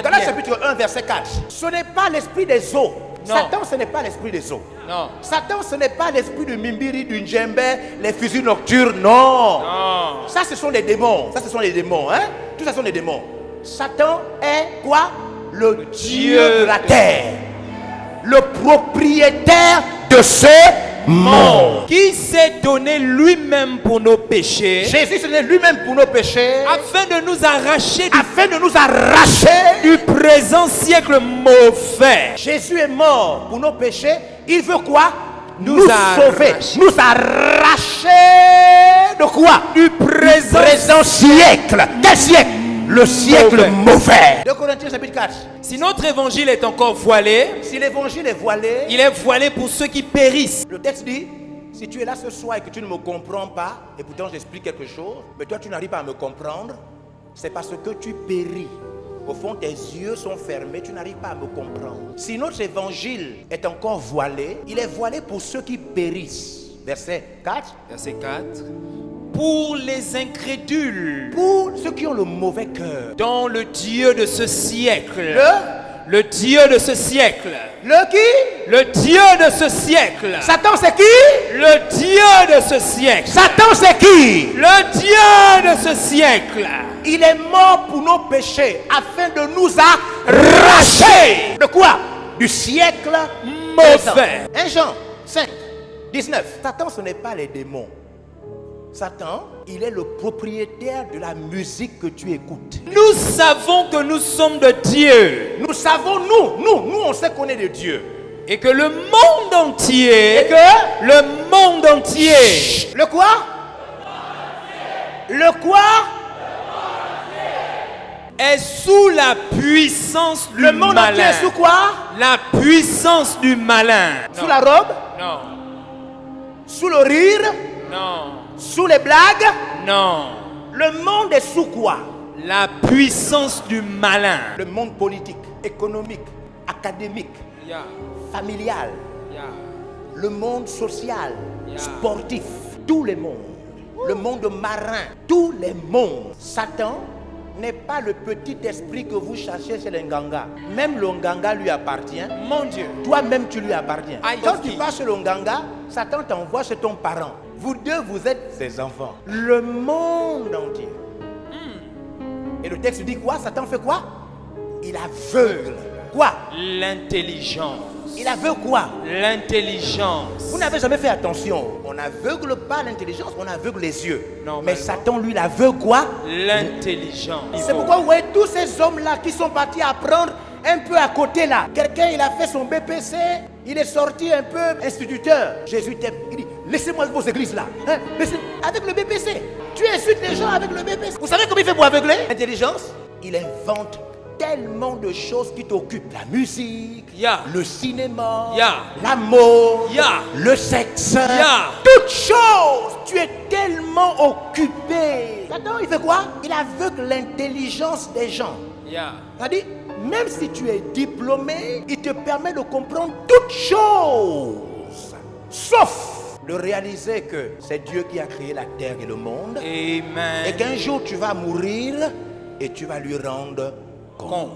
Galates chapitre 1, verset 4. Ce n'est pas l'esprit des eaux. Non. Satan, ce n'est pas l'esprit des eaux. Non. Satan, ce n'est pas l'esprit du Mimbiri, du Djembe, les fusils nocturnes. Non. Non. Ça, ce sont les démons. Ça, ce sont les démons. Hein? Tout ça, ce sont les démons. Satan est quoi? Le Dieu de la terre. Le propriétaire de ce monde. Qui s'est donné lui-même pour nos péchés, Jésus s'est donné lui-même pour nos péchés, afin de nous arracher afin de nous arracher. du présent siècle mauvais. Jésus est mort pour nos péchés. Il veut quoi? Nous Nous arracher. sauver. Nous arracher de quoi? Du présent Présent siècle. Quel siècle? Le siècle mauvais. 2 Corinthiens chapitre 4. Si notre évangile est encore voilé, Si l'évangile est voilé, il est voilé pour ceux qui périssent. le texte dit, si tu es là ce soir et que tu ne me comprends pas, et pourtant j'explique quelque chose, mais toi tu n'arrives pas à me comprendre, c'est parce que tu péris. Au fond, tes yeux sont fermés, tu n'arrives pas à me comprendre. Si notre évangile est encore voilé, il est voilé pour ceux qui périssent. Verset 4. Verset 4. Pour les incrédules, Pour ceux qui ont le mauvais cœur. dont le Dieu de ce siècle, Le Dieu de ce siècle, qui? le Dieu de ce siècle, Satan c'est qui? le Dieu de ce siècle, Satan c'est qui? le Dieu de ce siècle, Il est mort pour nos péchés afin de nous arracher. De quoi? Du siècle mauvais. 1 Jean 5, 19. Satan, ce n'est pas les démons. Satan, il est le propriétaire de la musique que tu écoutes. Nous savons que nous sommes de Dieu Nous savons, nous, on sait qu'on est de Dieu. et que le monde entier, Et que le monde entier, le quoi? Le quoi? est sous la puissance du Le monde entier malin. est sous quoi? La puissance du malin. Sous la robe? Non, Sous le rire? non, Sous les blagues? non. Le monde est sous quoi? La puissance du malin. Le monde politique, économique, académique, Yeah, familial, yeah. le monde social, Yeah. sportif, tous les mondes, le monde marin, tous les mondes. Satan n'est pas le petit esprit que vous cherchez chez les Nganga. Même le Nganga lui appartient. Mon Dieu. Toi-même, tu lui appartiens. Aïe, Quand ok. tu pars chez le Nganga, Satan t'envoie chez ton parent. Vous deux, vous êtes ses enfants. Le monde entier. Et le texte dit quoi? Satan fait quoi? Il aveugle. Quoi? L'intelligence. Il aveugle quoi? L'intelligence. Vous n'avez jamais fait attention. On n'aveugle pas l'intelligence, on aveugle les yeux. Non, mais mais- Satan, lui, il aveugle quoi? L'intelligence. C'est pourquoi vous voyez tous ces hommes-là qui sont partis apprendre un peu à côté là. Quelqu'un, il a fait son BPC, il est sorti un peu instituteur. Jésus t'aime. Il dit, laissez-moi vos églises là. Hein? Avec le BPC. Tu insultes les gens avec le BPC. Vous savez comment il fait pour aveugler? Intelligence. Il invente tellement de choses qui t'occupent. La musique, Yeah. le cinéma, Yeah. la mode, Yeah. le sexe, Yeah. toutes choses. Tu es tellement occupé. Satan, il fait quoi? Il aveugle l'intelligence des gens. Yeah. C'est-à-dire, même si tu es diplômé, il te permet de comprendre toutes choses. Sauf de réaliser que c'est Dieu qui a créé la terre et le monde. Et Amen. qu'un jour tu vas mourir et tu vas lui rendre compte.